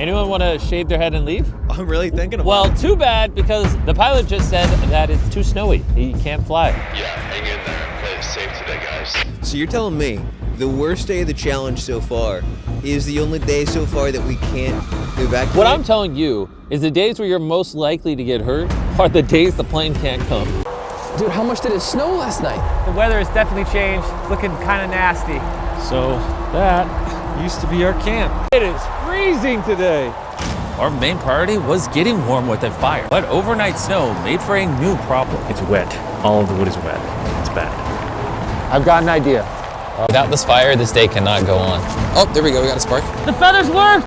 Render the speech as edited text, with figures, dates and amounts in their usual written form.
Anyone want to shave their head and leave? I'm really thinking about it. Well, too bad, because the pilot just said that it's too snowy. He can't fly. Yeah, hang in there. Play it safe today, guys. So you're telling me the worst day of the challenge so far is the only day so far that we can't evacuate? What I'm telling you is the days where you're most likely to get hurt are the days the plane can't come. Dude, how much did it snow last night? The weather has definitely changed. It's looking kind of nasty. So that used to be our camp. It is freezing today. Our main priority was getting warm with a fire, but overnight snow made for a new problem. It's wet. All of the wood is wet. It's bad. I've got an idea. Without this fire, this day cannot go on. Oh, there we go. We got a spark. The feathers work!